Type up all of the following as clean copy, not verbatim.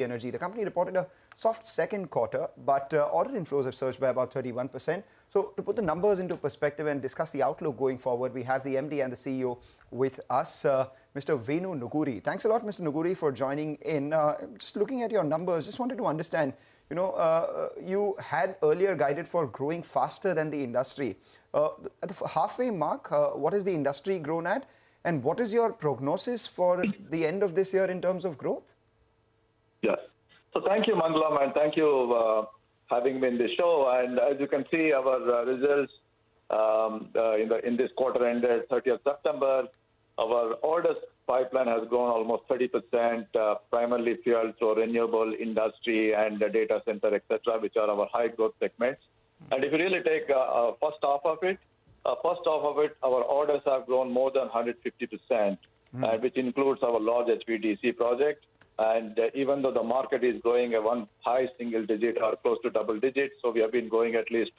Energy. The company reported a soft second quarter, but order inflows have surged by about 31%. So to put the numbers into perspective and discuss the outlook going forward, we have the MD and the CEO with us, Mr. Venu Nuguri. Thanks a lot, Mr. Nuguri, for joining in. Just looking at your numbers, just wanted to understand, you had earlier guided for growing faster than the industry. At the halfway mark, what has the industry grown at? And what is your prognosis for the end of this year in terms of growth? Yes. So thank you, Mangalam, and thank you having me in the show. And as you can see, our results in this quarter ended 30th September. Our orders pipeline has grown almost 30%, primarily fueled through renewable industry and data center, etc., which are our high growth segments. And if you really take first half of it, our orders have grown more than 150%, which includes our large HVDC project. And even though the market is growing at one high single digit or close to double digits, so we have been growing at least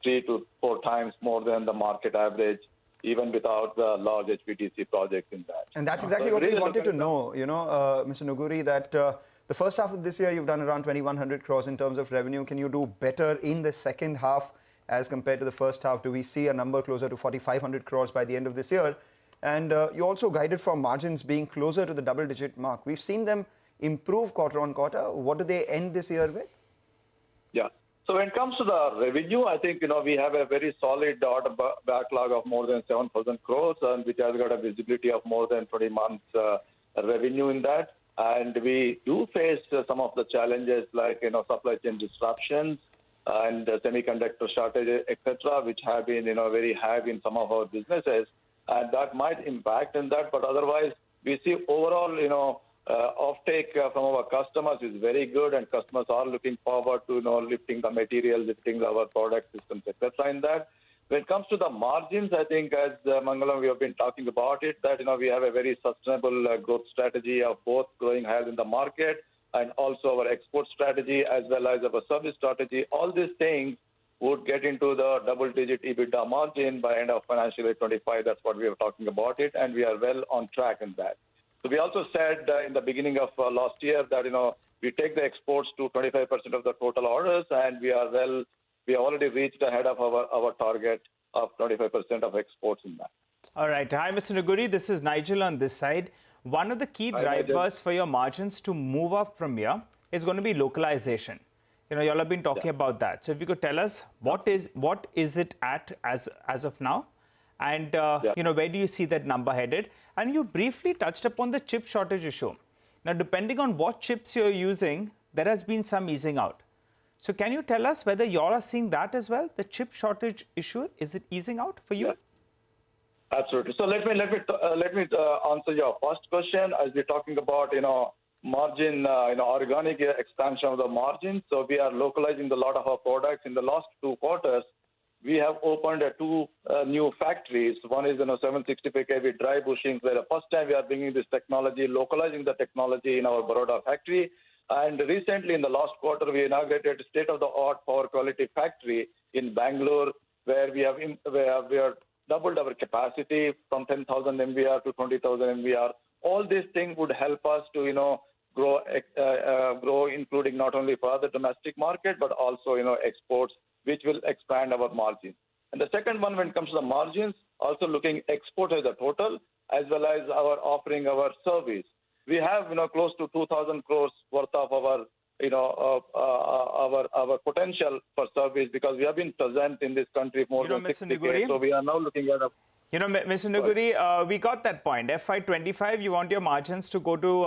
3 to 4 times more than the market average, even without the large HVDC projects in that. And that's exactly what we wanted to know, Mr. Nuguri, that the first half of this year, you've done around 2,100 crores in terms of revenue. Can you do better in the second half as compared to the first half? Do we see a number closer to 4,500 crores by the end of this year? And you also guided for margins being closer to the double-digit mark. We've seen them improve quarter on quarter. What do they end this year with? Yeah. So when it comes to the revenue, I think, we have a very solid order backlog of more than 7,000 crores, and which has got a visibility of more than 20 months revenue in that. And we do face some of the challenges like, supply chain disruptions and semiconductor shortages, etc., which have been, very heavy in some of our businesses. And that might impact in that. But otherwise, we see overall, offtake from our customers is very good, and customers are looking forward to lifting the material, lifting our product systems, etc. in that. When it comes to the margins, I think as Mangalam, we have been talking about it, that we have a very sustainable growth strategy of both growing higher in the market and also our export strategy as well as our service strategy. All these things would get into the double-digit EBITDA margin by end of financial year 25. That's what we are talking about it, and we are well on track in that. So we also said in the beginning of last year that, we take the exports to 25% of the total orders, and we have already reached ahead of our target of 25% of exports in that. All right. Hi, Mr. Nuguri. This is Nigel on this side. One of the key drivers for your margins to move up from here is going to be localization. You all have been talking about that. So if you could tell us what is it at as of now? And, where do you see that number headed? And you briefly touched upon the chip shortage issue. Now, depending on what chips you're using, there has been some easing out. So can you tell us whether you all are seeing that as well? The chip shortage issue, is it easing out for you? Yeah. Absolutely. So let me answer your first question as we're talking about, margin, organic expansion of the margin. So we are localizing a lot of our products. In the last 2 quarters, we have opened 2 new factories. One is 765 kV dry bushings, where the first time we are bringing this technology, localizing the technology in our Baroda factory. And recently, in the last quarter, we inaugurated state-of-the-art power quality factory in Bangalore, where we have doubled our capacity from 10,000 MVR to 20,000 MVR. All these things would help us to, grow, including not only for the domestic market, but also, exports, which will expand our margins. And the second one, when it comes to the margins, also looking export as a total, as well as our offering our service. We have, close to 2,000 crores worth of our, our potential for service, because we have been present in this country more than 6 decades. So we are now looking at Mr. Nuguri, we got that point. FY25, you want your margins to go to,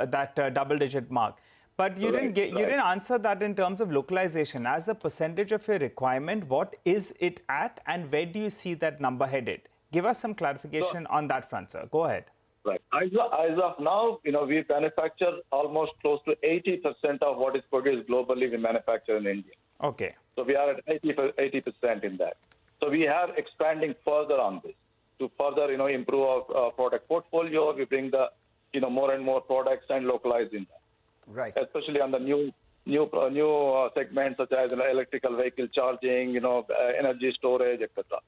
that double-digit mark. But you didn't answer that in terms of localization. As a percentage of your requirement, what is it at, and where do you see that number headed? Give us some clarification on that front, sir. Go ahead. Right. As of now, we manufacture almost close to 80% of what is produced globally. We manufacture in India. Okay. So we are at 80% in that. So we are expanding further on this to further, improve our product portfolio. We bring the, more and more products and localize in that. Right. Especially on the new segments such as electrical vehicle charging, energy storage, etc.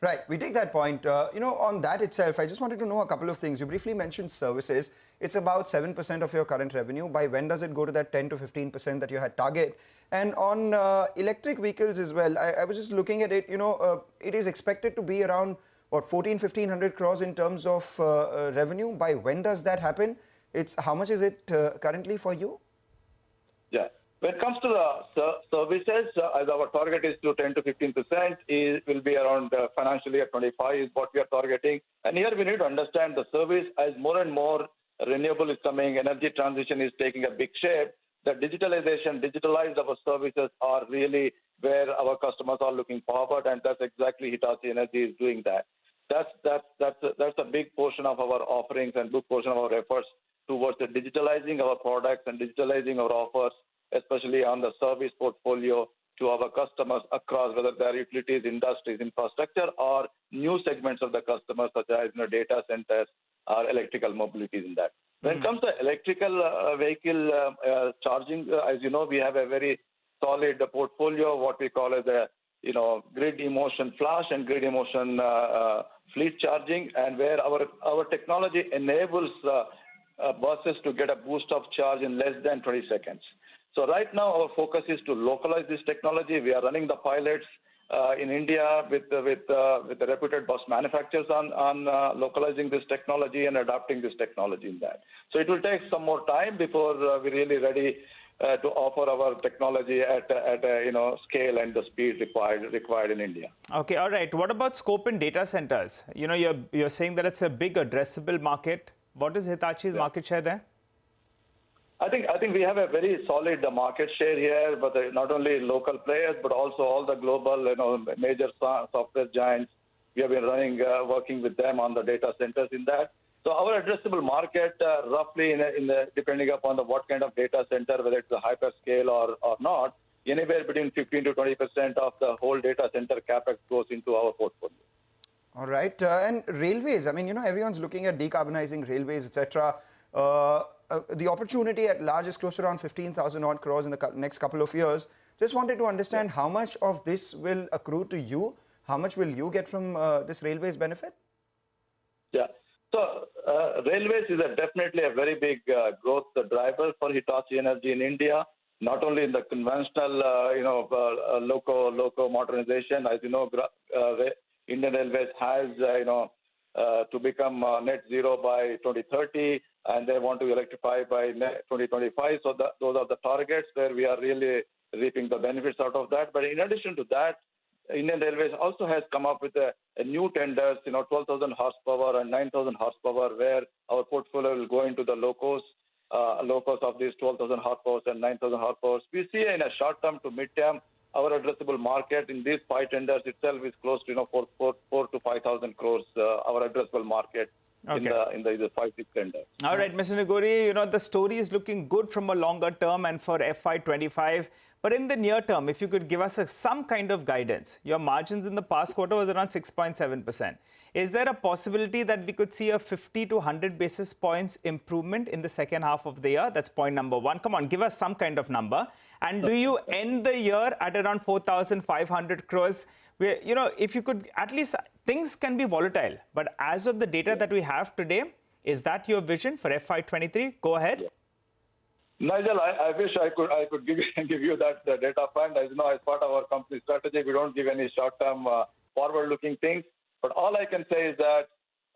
Right, we take that point. On that itself, I just wanted to know a couple of things. You briefly mentioned services. It's about 7% of your current revenue. By when does it go to that 10 to 15% that you had target? And on electric vehicles as well, I was just looking at it, it is expected to be around, 1,500 crores in terms of revenue. By when does that happen? How much is it currently for you? Yeah. When it comes to the services, as our target is to 10 to 15%, it will be around financial year 25 is what we are targeting. And here we need to understand the service as more and more renewable is coming, energy transition is taking a big shape. The digitalized our services are really where our customers are looking forward, and that's exactly Hitachi Energy is doing that. That's a big portion of our offerings and big portion of our efforts towards the digitalizing our products and digitalizing our offers, especially on the service portfolio to our customers across whether they are utilities, industries, infrastructure, or new segments of the customers such as data centers or electrical mobilities in that. When it comes to electrical vehicle charging, as you know, we have a very solid portfolio, what we call as a grid emotion flash and grid emotion fleet charging, and where our technology enables buses to get a boost of charge in less than 20 seconds. So right now, our focus is to localize this technology. We are running the pilots in India with the reputed bus manufacturers on localizing this technology and adopting this technology in that. So it will take some more time before we're really ready to offer our technology at a scale and the speed required in India. Okay, all right. What about scope in data centers? You're saying that it's a big addressable market. What is Hitachi's market share there? I think we have a very solid market share here, but not only local players, but also all the global, major software giants. We have been working with them on the data centers in that. So our addressable market, roughly, depending upon what kind of data center, whether it's a hyperscale or not, anywhere between 15 to 20% of the whole data center capex goes into our portfolio. All right, and railways. I mean, everyone's looking at decarbonizing railways, etc. The opportunity at large is close to around 15,000 odd crores in the next couple of years. Just wanted to understand how much of this will accrue to you. How much will you get from this railways benefit? Yeah. So railways is definitely a very big growth driver for Hitachi Energy in India. Not only in the conventional, loco modernization. As you know, Indian Railways has, to become net zero by 2030, and they want to electrify by 2025. So those are the targets where we are really reaping the benefits out of that. But in addition to that, Indian Railways also has come up with a new tenders, 12,000 horsepower and 9,000 horsepower, where our portfolio will go into the locos of these 12,000 horsepower and 9,000 horsepower. We see in a short term to mid term, our addressable market in these 5 tenders itself is close to 4 to 5,000 crores. Our addressable market in the 5-6 tenders. All right, Mr. Nuguri, the story is looking good from a longer term and for FY25. But in the near term, if you could give us some kind of guidance, your margins in the past quarter was around 6.7%. Is there a possibility that we could see a 50 to 100 basis points improvement in the second half of the year? That's point number one. Come on, give us some kind of number. And do you end the year at around 4,500 crores? Where, if you could, at least things can be volatile. But as of the data that we have today, is that your vision for FY23? Go ahead. Yeah. Nigel, I wish I could give you that data point. As you know, as part of our company strategy, we don't give any short-term forward-looking things. But all I can say is that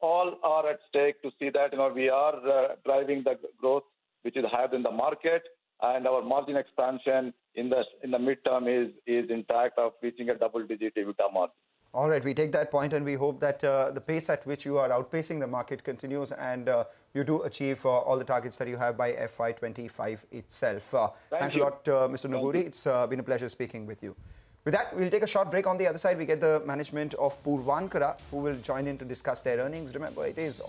all are at stake to see that we are driving the growth which is higher than the market, and our margin expansion in the midterm is intact of reaching a double-digit EBITDA margin. All right, we take that point and we hope that the pace at which you are outpacing the market continues and you do achieve all the targets that you have by FY25 itself. Thanks a lot, Mr. Nuguri. It's been a pleasure speaking with you. With that, we'll take a short break. On the other side, we get the management of Purvankara, who will join in to discuss their earnings. Remember, it is